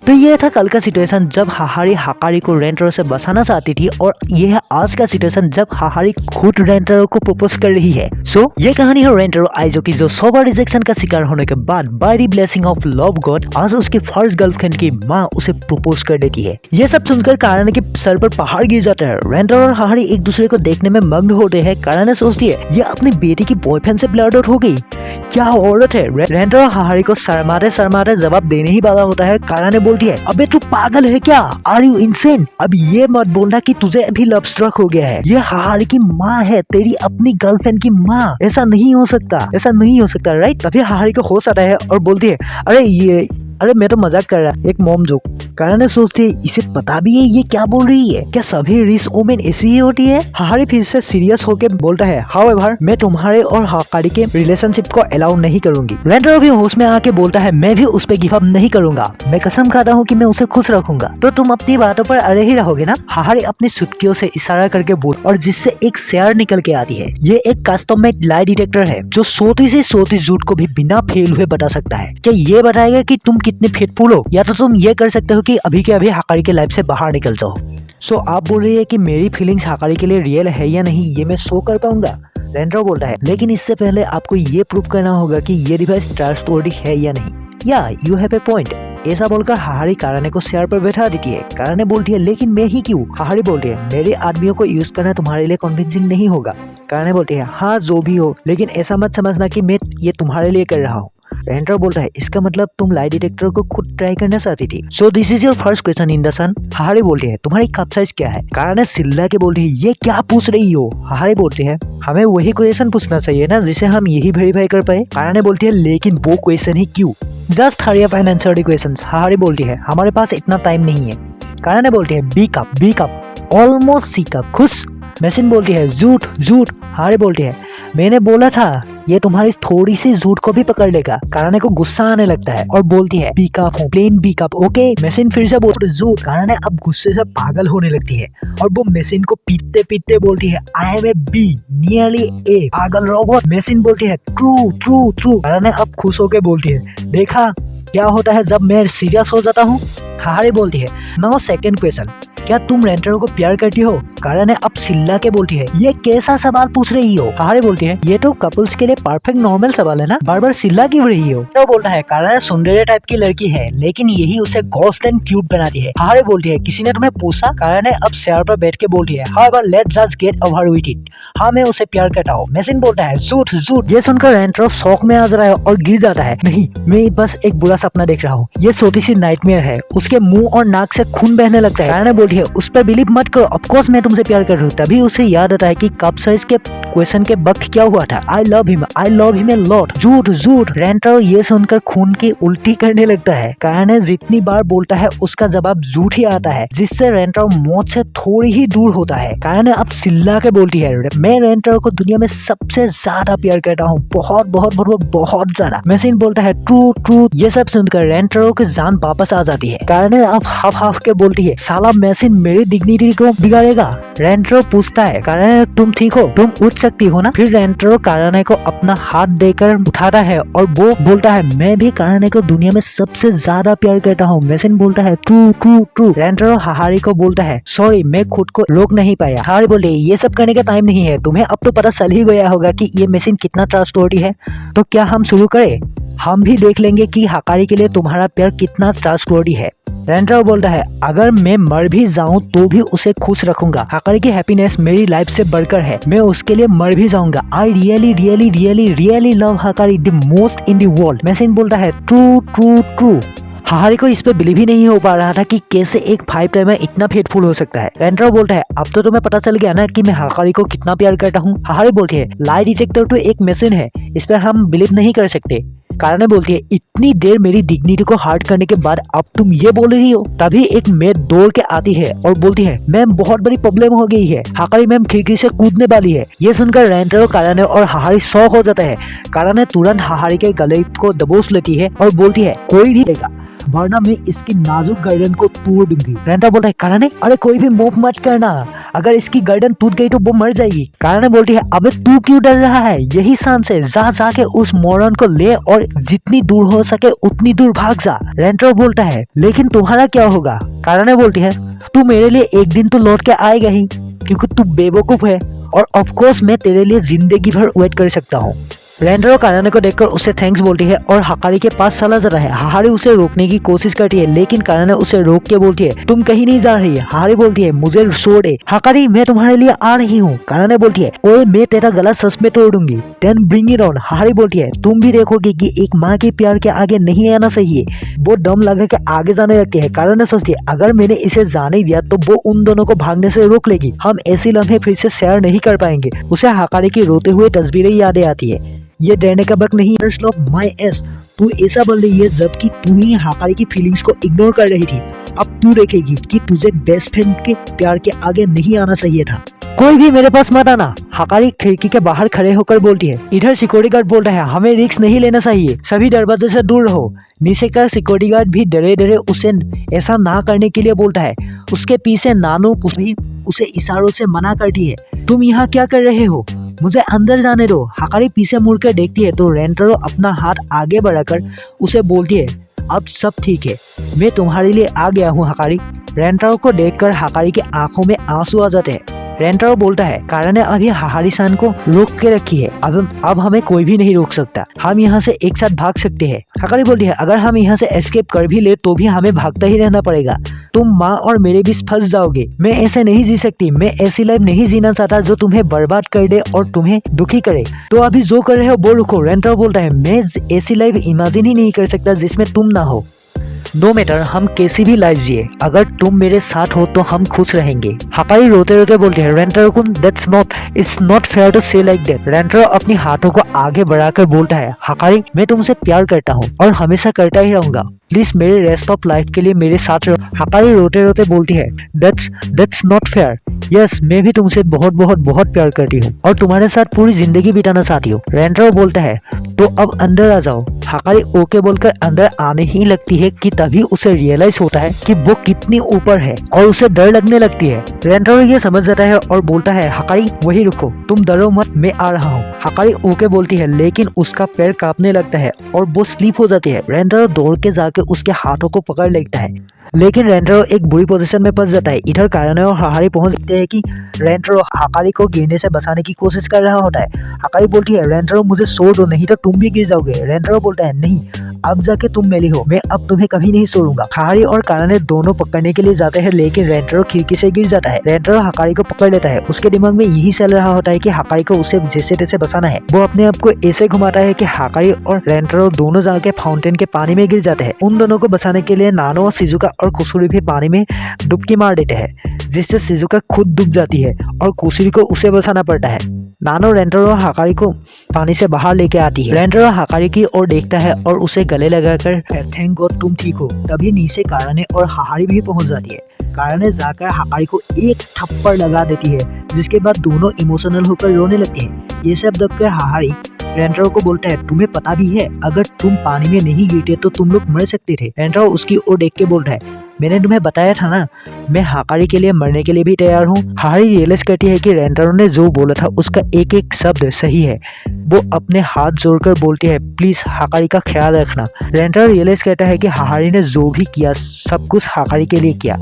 तो ये था कल का सिचुएशन जब हाहारी हाकारी को रेंटरो से बचाना चाहती थी, और ये है आज का सिचुएशन जब हाहारी खुद रेंटरो को प्रपोज कर रही है। सो ये कहानी है रेंटरो आइजो की, जो 100 बार रिजेक्शन का शिकार होने के बाद by the blessing of love God आज उसकी फर्स्ट गर्लफ्रेंड की माँ उसे प्रपोज कर देती है। ये सब सुनकर कारण के सर पर पहाड़ गिर जाता है। रेंटरो और हाहारी एक दूसरे को देखने में मग्न होते हैं। कारण सोचती है ये अपनी बेटी की बॉयफ्रेंड से ब्लड आउट हो गई, क्या औरत है। रेंटरो और हाहारी को शर्माते शर्माते जवाब देने ही वाला होता है। कारण ने बोलती है अबे तू पागल है क्या, आर यू इनसेन। अब ये मत बोलना कि तुझे अभी लव स्ट्रक हो गया है, ये हाहारी की माँ है, तेरी अपनी गर्लफ्रेंड की माँ, ऐसा नहीं हो सकता, ऐसा नहीं हो सकता, राइट। तभी हाहारी को होश आता है और बोलती है अरे मैं तो मजाक कर रहा, एक मॉम जोक। कारण ने सोचती है इसे पता भी है ये क्या बोल रही है, क्या सभी रिच वुमेन ऐसी ही होती है। हाहारी फिर से सीरियस होकर बोलता है हाउएवर मैं तुम्हारे और हाकारी के रिलेशनशिप को अलाउ नहीं करूंगी। रेंटरो भी होश में आके बोलता है मैं भी उस पे गिव अप नहीं करूंगा, मैं कसम खाता हूँ कि मैं उसे खुश रखूंगा। तो तुम अपनी बातों पर अड़े ही रहोगे ना। हाहारी अपनी सुटकियों से इशारा करके बोल, और जिससे एक शेयर निकल के आती है। ये एक कस्टम मेड लाई डिटेक्टर है जो सोती से सोती झूठ को भी बिना फेल हुए बता सकता है। क्या ये बताएगा कि तुम कितने फेथफुल हो, या तो तुम ये कर सकते हो कि अभी के अभी हाकारी के लाइफ से बाहर निकल जाओ। सो आप बोल रही है कि मेरी फीलिंग्स हाकारी के लिए रियल है या नहीं, ये मैं शो कर पाऊंगा। रेंटरो बोलता है लेकिन इससे पहले आपको ये प्रूव करना होगा कि ये डिवाइस ट्रस्टवर्दी है या नहीं। या यू हैव ए पॉइंट। ऐसा बोलकर हाहारी काराने को शेयर पर बैठा देती है। काराने बोलती है लेकिन मैं ही क्यों। हाहारी बोलती है मेरे आदमियों को यूज करना तुम्हारे लिए कन्विंसिंग नहीं होगा। काराने बोलती है हाँ जो भी हो, लेकिन ऐसा मत समझना कि मैं ये तुम्हारे लिए कर रहा हूँ। रेंटरो बोलता है इसका मतलब तुम लाई डिटेक्टर को खुद ट्राई करना चाहती थी। So this is your first question in the sun. Hakari बोलती है तुम्हारी कप साइज क्या है। कारण सिल्ला के बोलती है ये क्या पूछ रही हो। हाहारी बोलती है हमें वही क्वेश्चन पूछना चाहिए ना जिसे हम यही वेरीफाई कर पाए। कारण बोलती है लेकिन वो क्वेश्चन ही क्यों, just hurry up and answer the questions. Hakari बोलती है हमारे पास इतना टाइम नहीं है। कारण बोलती है बी कप ऑलमोस्ट सी कप खुश। मशीन बोलती है झूठ झूठ। हाहारी बोलती है मैंने बोला था ये तुम्हारी थोड़ी सी झूठ को भी पकड़ लेगा। कारण को गुस्सा आने लगता है और बोलती है बी कप हूँ, plain B cup okay. Machine फिर से बोलती है झूठ। कारण अब गुस्से से पागल होने लगती है और वो मशीन को पीटते पीटते बोलती है I am a be nearly a पागल रोबोट। मशीन बोलती है ट्रू ट्रू ट्रू। कारण अब खुश होकर बोलती है देखा क्या होता है जब मैं सीरियस हो जाता हूँ। हाहारी बोलती है नाउ सेकंड क्वेश्चन, क्या तुम रेंटरो को प्यार करती हो। कारण अब सिल्ला के बोलती है ये कैसा सवाल पूछ रही हो। हाहारी बोलती है ये तो कपल्स के लिए परफेक्ट नॉर्मल सवाल है ना, बार बार सिल्ला क्यों रही हो। तो बोलता है कारण सुंदर टाइप की लड़की है लेकिन यही उसे घोस्ट एंड क्यूट बनाती है। हाहारी बोलती है किसी ने तुम्हें पूछा। कारण अब शेयर पर बैठ के बोलती है however let's just get over with it, हाँ मैं उसे प्यार करता हूँ। मशीन बोलता है झूठ झूठ। ये सुनकर रेंटरो शौक में आ जा रहा है और गिर जाता है नहीं मैं बस एक बुरा सपना देख रहा हूँ, ये छोटी सी नाइटमेयर है। उसके मुंह और नाक से खून बहने लगता है। कारण बोलती है उस पर बिलीव मत करो, ऑफ कोर्स मैं तुमसे प्यार कर रही हूँ। तभी उसे याद आता है कि कप साइज के क्वेश्चन के वक्त क्या हुआ था, I love him a lot. झूठ झूठ। रेंटरो ये सुनकर खून की उल्टी करने लगता है। कारण जितनी बार बोलता है उसका जवाब झूठ ही आता है, जिससे रेंटरो मौत से थोड़ी ही दूर होता है। कारण अब सिल्ला के बोलती है मैं रेंटरो को दुनिया में सबसे ज्यादा प्यार करता हूँ, बहुत बहुत बहुत बहुत ज्यादा। मशीन बोलता है ट्रू ट्रू। ये सब सुनकर रेंटरो की जान वापस आ जाती है। कारण अब हाफ के बोलती है साला मशीन मेरी डिग्निटी को बिगाड़ेगा। रेंटरो पूछता है कारण तुम ठीक हो, तुम उठ सकती हो ना। फिर रेंटरो कारण को अपना हाथ देकर उठाता है और वो बोलता है मैं भी कारण को दुनिया में सबसे ज्यादा प्यार करता हूँ। मशीन बोलता है ट्रू ट्रू ट्रू। रेंटरो हाहारी को बोलता है सॉरी मैं खुद को रोक नहीं पाया। हाहारी बोलती है ये सब करने का टाइम नहीं है, तुम्हें अब तो पता चल ही गया होगा कि ये मशीन कितना ट्रस्टवर्दी है, तो क्या हम शुरू करें, हम भी देख लेंगे कि हाकारी के लिए तुम्हारा प्यार कितना ट्रस्टवर्दी है। रेंटरो बोलता है अगर मैं मर भी जाऊं तो भी उसे खुश रखूंगा, हाकारी की हैप्पीनेस मेरी लाइफ से बढ़कर है, मैं उसके लिए मर भी जाऊंगा। I really really really really love Hakari the most in the world. Machine बोलता है ट्रू ट्रू ट्रू। हाहारी को इस पे बिलीव ही नहीं हो पा रहा था कि कैसे एक 5 टाइम में इतना फेथफुल हो सकता है। रेंटरो बोलता है अब तो तुम्हें पता चल गया ना कि मैं हाकारी को कितना प्यार करता हूँ। हाहारी बोलती है लाई डिटेक्टर तो एक मशीन है, इस पर हम बिलीव नहीं कर सकते। कारण बोलती है इतनी देर मेरी डिग्निटी को हार्ट करने के बाद अब तुम ये बोल रही हो। तभी एक मेड दौड़ के आती है और बोलती है मैम बहुत बड़ी प्रॉब्लम हो गई है, हाकारी मैम खिड़की से कूदने वाली है। ये सुनकर रेंटरो कारण और हाहारी शॉक हो जाता है। कारण तुरंत हाहारी के गले को दबोच लेती है और बोलती है कोई नहीं देगा, वरना मैं इसकी नाजुक गर्दन को तोड़ दूंगी। रेंटरो बोलता है काराने, अरे कोई भी मूव मत करना, अगर इसकी गर्दन टूट गई तो वो मर जाएगी। काराने बोलती है अबे तू क्यों डर रहा है, यही शान से जा के उस मोरन को ले और जितनी दूर हो सके उतनी दूर भाग जा। रेंटरो बोलता है लेकिन तुम्हारा क्या होगा। काराने बोलती है तू मेरे लिए एक दिन तो लौट के आएगा ही, क्योंकि तू बेवकूफ है और ऑफ कोर्स मैं तेरे लिए जिंदगी भर वेट कर सकता हूँ। रेंटरो काराने को देखकर उसे थैंक्स बोलती है और हाकारी के पास चला जाता है। हाकारी उसे रोकने की कोशिश करती है लेकिन काराने उसे रोक के बोलती है तुम कहीं नहीं जा रही है। हाकारी बोलती है मुझे छोड़ दे। हाकारी मैं तुम्हारे लिए आ रही हूँ। काराने बोलती है ओए मैं तेरा गला सच में तोड़ दूंगी। Then bring it on. Hakari बोलती है तुम भी देखोगे कि एक माँ के प्यार के आगे नहीं आना चाहिए। वो दम लगा के आगे जाने लगती है। काराने सोचती है अगर मैंने इसे जाने दिया तो वो उन दोनों को भागने से रोक लेगी, हम ऐसी लम्हे फिर से शेयर नहीं कर पाएंगे। उसे हाकारी की रोते हुए तस्वीरें यादें आती है। ये डरने का वक्त नहीं है माय एस, तू ऐसा बोल रही है जबकि तू ही हाकारी की फीलिंग्स को इग्नोर कर रही थी। अब तू देखेगी कि तुझे बेस्ट फ्रेंड के प्यार के आगे नहीं आना चाहिए था। कोई भी मेरे पास मत आना। हाकारी खिड़की के बाहर खड़े होकर बोलती है। इधर सिक्योरिटी गार्ड बोल रहा है हमें रिस्क नहीं लेना चाहिए, सभी दरवाजे से दूर रहो। नीचे का सिक्योरिटी गार्ड भी डरे डरे उसे ऐसा ना करने के लिए बोलता है। उसके पीछे नानो कुछ भी उसे इशारों से मना करती है। तुम यहाँ क्या कर रहे हो, मुझे अंदर जाने दो। हाकारी पीछे मुड़कर देखती है तो रेंटरो अपना हाथ आगे बढ़ाकर उसे बोलती है अब सब ठीक है, मैं तुम्हारे लिए आ गया हूँ हाकारी। रेंटरो को देखकर हाकारी की आंखों में आंसू आ जाते हैं। रेंटरो बोलता है काराने अभी हाहारी-सान को रोक के रखी है, अब हमें कोई भी नहीं रोक सकता, हम यहाँ से एक साथ भाग सकते हैं। हाकारी बोलती है अगर हम यहाँ से एस्केप कर भी ले तो भी हमें भागता ही रहना पड़ेगा, तुम माँ और मेरे बीच फंस जाओगे। मैं ऐसे नहीं जी सकती, मैं ऐसी लाइफ नहीं जीना चाहता जो तुम्हें बर्बाद कर दे और तुम्हें दुखी करे। तो अभी जो कर रहे हो वो रुको। रेंटरो बोलता है मैं ऐसी लाइफ इमेजिन ही नहीं कर सकता जिसमें तुम ना हो। नो मैटर हम कैसी भी लाइफ जिए, अगर तुम मेरे साथ हो तो हम खुश रहेंगे। हाकारी रोते रोते बोलते हैं रेंटरो कुन इट्स नॉट फेयर टू से लाइक दैट। रेंटरो अपनी हाथों को आगे बढ़ाकर बोलता है हाकारी मैं तुमसे प्यार करता हूँ और हमेशा करता ही रहूंगा, प्लीज मेरे रेस्ट ऑफ लाइफ के लिए मेरे साथ रहो। हाकारी रोते रोते बोलती है दैट्स नॉट फेयर। यस मैं भी तुमसे बहुत बहुत बहुत प्यार करती हूँ और तुम्हारे साथ पूरी जिंदगी बिताना चाहती हूँ। रेंटरो बोलता है तो अब अंदर आ जाओ। हाकारी ओके बोलकर अंदर आने ही लगती है कि तभी उसे रियलाइज होता है कि वो कितनी ऊपर है और उसे डर लगने लगती है। रेंटरो ये समझ जाता है और बोलता है हाकारी वही रुको, तुम डरो मत, मैं आ रहा हूँ। हाकारी ओके बोलती है लेकिन उसका पैर कांपने लगता है और वो स्लीप हो जाती है। रेंटरो दौड़ के जाके उसके हाथों को पकड़ लेता है लेकिन रेंटरो एक बुरी पोजीशन में फंस जाता है। इधर काराने और हाकारी पहुंचते हैं कि रेंटरो हाकारी को गिरने से बचाने की कोशिश कर रहा होता है। हाकारी बोलती है रेंटरो मुझे छोड़ दो नहीं तो तुम भी गिर जाओगे। रेंटरो बोलता है नहीं अब जाके तुम मेरी हो, मैं अब तुम्हें कभी नहीं छोड़ूंगा। हाकारी और काराने दोनों पकड़ने के लिए जाते हैं लेकिन रेंटरो खिड़की से गिर जाता है। रेंटरो हाकारी को पकड़ लेता है। उसके दिमाग में यही चल रहा होता है कि हाकारी को उसे जैसे तैसे बचाना है। वो अपने आप को ऐसे घुमाता है कि हाकारी और रेंटरो दोनों जाके फाउंटेन के पानी में गिर जाते हैं। उन दोनों को बचाने के लिए नानो और शिजुका और कुसुरी भी पानी में डुबकी मार देते हैं जिससे शिजुका खुद डूब जाती है और कुसुरी को उसे बचाना पड़ता है। नानो रेंटरो और हाकारी को पानी से बाहर लेके आती है। रेंटरो हाकारी की ओर देखता है और उसे गले लगाकर थैंक गॉड तुम ठीक हो। तभी नीचे काराने और हाकारी भी पहुंच जाती है। काराने जाकर हाकारी को एक थप्पड़ लगा देती है जिसके बाद दोनों इमोशनल होकर रोने लगते हैं। ये सब देखकर हाकारी रेंटरो को बोलता है तुम्हें पता भी है अगर तुम पानी में नहीं गिरते तो तुम लोग मर सकते थे। रेंटरो उसकी ओर देख के बोलता है मैंने तुम्हें बताया था ना, मैं हाकारी के लिए मरने के लिए भी तैयार हूँ। हाकारी रियलाइज करती है कि रेंटरो ने जो बोला था उसका एक एक शब्द सही है। वो अपने हाथ जोड़कर बोलती है प्लीज हाकारी का ख्याल रखना। रेंटरो रियलाइज करता है कि हाकारी ने जो भी किया सब कुछ हाकारी के लिए किया।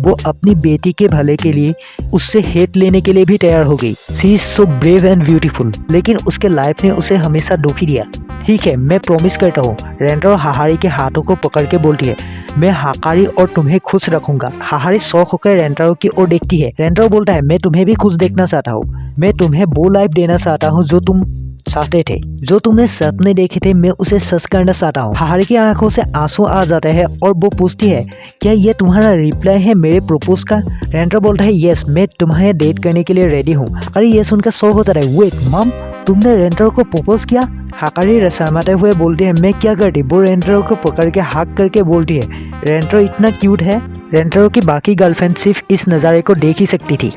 वो अपनी बेटी के भले के लिए उससे हेट लेने के लिए भी तैयार हो गई। She is so brave and beautiful, लेकिन उसके लाइफ ने उसे हमेशा दुखी दिया। ठीक है मैं प्रॉमिस करता हूँ। रेंटरो हाकारी के हाथों को पकड़ के बोलती है मैं हाकारी और तुम्हें खुश रखूंगा। हाकारी शौक होकर रेंटरो की ओर देखती है। रेंटरो बोलता है मैं तुम्हें भी खुश देखना चाहता हूँ, मैं तुम्हें वो लाइफ देना चाहता हूँ जो तुम चाहते थे, जो तुमने सपने देखे थे, मैं उसे सच करना चाहता हूँ। हाकारी की आंखों से आंसू आ जाते हैं और वो पूछती है क्या ये तुम्हारा रिप्लाई है मेरे प्रपोज का। रेंटरो बोलता है यस मैं तुम्हें डेट करने के लिए रेडी हूँ। अरे ये सुनकर शौक हो जाता है वेट मम तुमने रेंटरो को प्रपोज किया। हाकारी शर्माते हुए बोलती है मैं क्या करती। वो रेंटरो को पकड़ के हाक करके बोलती है रेंटरो इतना क्यूट है। रेंटरो की बाकी गर्लफ्रेंड सिर्फ इस नज़ारे को देख ही सकती थी।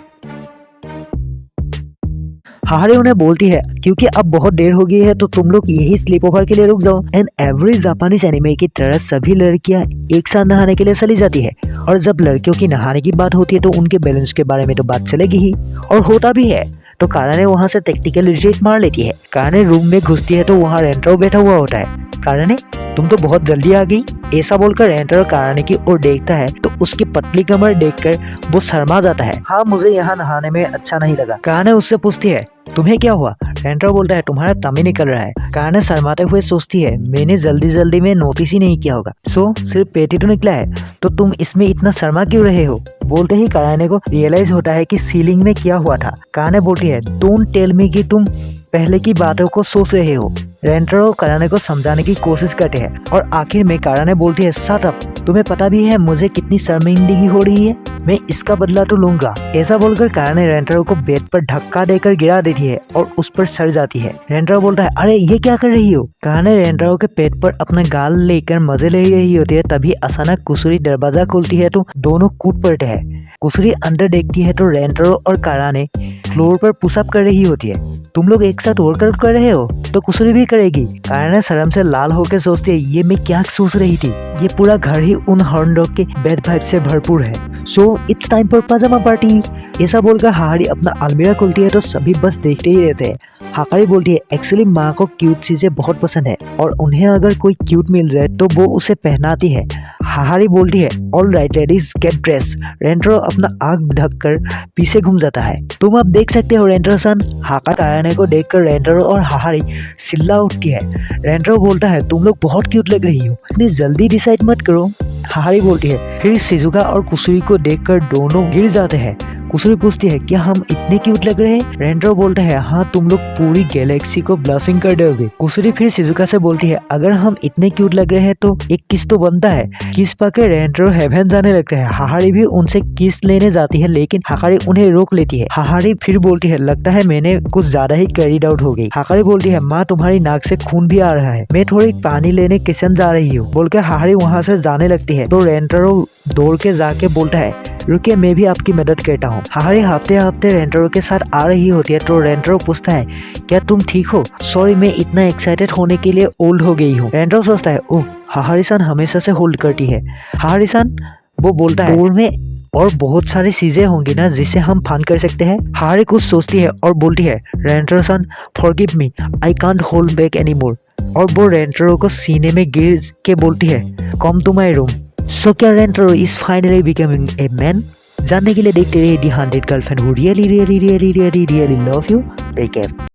हाहारी उन्हें बोलती है क्योंकि अब बहुत देर हो गई है तो तुम लोग यही स्लीप ओवर के लिए रुक जाओ। एंड एवरी जापानीज एनिमे की तरह सभी लड़कियां एक साथ नहाने के लिए चली जाती है और जब लड़कियों की नहाने की बात होती है तो उनके बैलेंस के बारे में तो बात चलेगी ही और होता भी है। तो काराने वहां से टेक्निकल रिट्रीट मार लेती है। काराने रूम में घुसती है तो वहां रेंटरो बैठा हुआ होता है। काराने तुम तो बहुत जल्दी आ गई, ऐसा बोलकर रेंटरो काराने की ओर देखता है तो उसकी पतली कमर देखकर वो शर्मा जाता है। हाँ, मुझे यहाँ नहाने में अच्छा नहीं लगा। काराने उससे पूछती है तुम्हें क्या हुआ? रेंटरो बोलता है तुम्हारा तमी निकल रहा है। काराने शर्माते हुए सोचती है मैंने जल्दी जल्दी में नोटिस ही नहीं किया होगा। सो सिर्फ पेट ही तो निकला है तो तुम इसमें इतना शर्मा क्यों रहे हो? बोलते ही काराने को रियलाइज होता है कि सीलिंग में क्या हुआ था। काराने बोलती है डोंट टेल मी कि तुम पहले की बातों को सोच रहे हो। रेंटरो काराने को समझाने की कोशिश करते हैं और आखिर में काराने बोलती है शट अप, तुम्हें पता भी है मुझे कितनी शर्मिंदगी हो रही है, मैं इसका बदला तो लूंगा। ऐसा बोलकर काराने रेंटरो को बेड पर धक्का देकर गिरा देती है और उस पर सड़ जाती है। रेंटरो बोलता है अरे ये क्या कर रही हो? काराने रेंटरो के पेट पर अपना गाल लेकर मजे ले रही होती है तभी अचानक कुसुरी दरवाजा खोलती है तो दोनों कूद पड़ते हैं। कुसुरी अंदर देखती है तो रेंटरो और काराने फ्लोर पर पुशअप कर रही होती है। तुम लोग एक साथ वर्कआउट कर रहे हो तो कुसुरी भी करेगी। काराने शर्म से लाल होकर सोचती है ये मैं क्या सोच रही थी, ये पूरा घर ही उन हॉर्न डॉग के बैड वाइब से भरपूर है। So it's time for pyjama party. ऐसा बोलकर हाहारी अपना अलमीरा खोलती है तो सभी बस देखते ही रहते हैं। हाकारी बोलती है एक्चुअली माँ को क्यूट चीजें बहुत पसंद है और उन्हें अगर कोई क्यूट मिल जाए तो वो उसे पहनाती है। हाहारी बोलती है all right ladies get dress. Rentaro अपना आंख ढककर पीछे घूम जाता है। तुम अब देख सकते हो रेंटरो सन। हाकारी काराने को देखकर रेंटरो और हाहारी चिल्ला उठती है। रेंटरो बोलता है तुम लोग बहुत क्यूट लग रही हो, इतनी जल्दी डिसाइड मत करो। हाहारी बोलती है फिर शिजुका और कुसुरी को देखकर दोनों गिर जाते हैं। कुसुरी पूछती है क्या हम इतने क्यूट लग रहे हैं? रेंटरो बोलता है हाँ तुम लोग पूरी गैलेक्सी को ब्लशिंग कर दोगे। कुसुरी फिर शिजुका से बोलती है अगर हम इतने क्यूट लग रहे हैं तो एक किस तो बनता है। किस पाकर रेंटरो हेवन जाने लगता है। हाहारी भी उनसे किस लेने जाती है लेकिन हाकारी उन्हें रोक लेती है। हाहारी फिर बोलती है लगता है मैंने कुछ ज्यादा ही कैरिड आउट हो गई। हाकारी बोलती है माँ तुम्हारी नाक से खून भी आ रहा है, मैं थोड़ी पानी लेने किचन जा रही हूँ। बोलकर हाहारी वहाँ से जाने लगती है तो रेंटरो दौड़ के जाके बोलता है रुकिए मैं भी आपकी मदद करता हूँ। हाहारी हफ्ते हफ्ते रेंटरो के साथ आ रही होती है तो रेंटरो पूछता है क्या तुम ठीक हो? सॉरी मैं इतना एक्साइटेड होने के लिए ओल्ड हो गई हूँ। रेंटरो सोचता है ओह हाहारी सन हमेशा से होल्ड करती है। हाहारी सन वो बोलता है में और बहुत सारी चीजें होंगी ना जिसे हम फन कर सकते हैं। हाहारी कुछ सोचती है और बोलती है Rentaro san forgive me I can't hold back anymore. और वो रेंटरो को सीने में गिर के बोलती है come to my room. So क्या रेंटरो is finally becoming a man? जानने के लिए देखते रहिए The 100 Girlfriend Who Really Really Really Really Really Love You। Recap।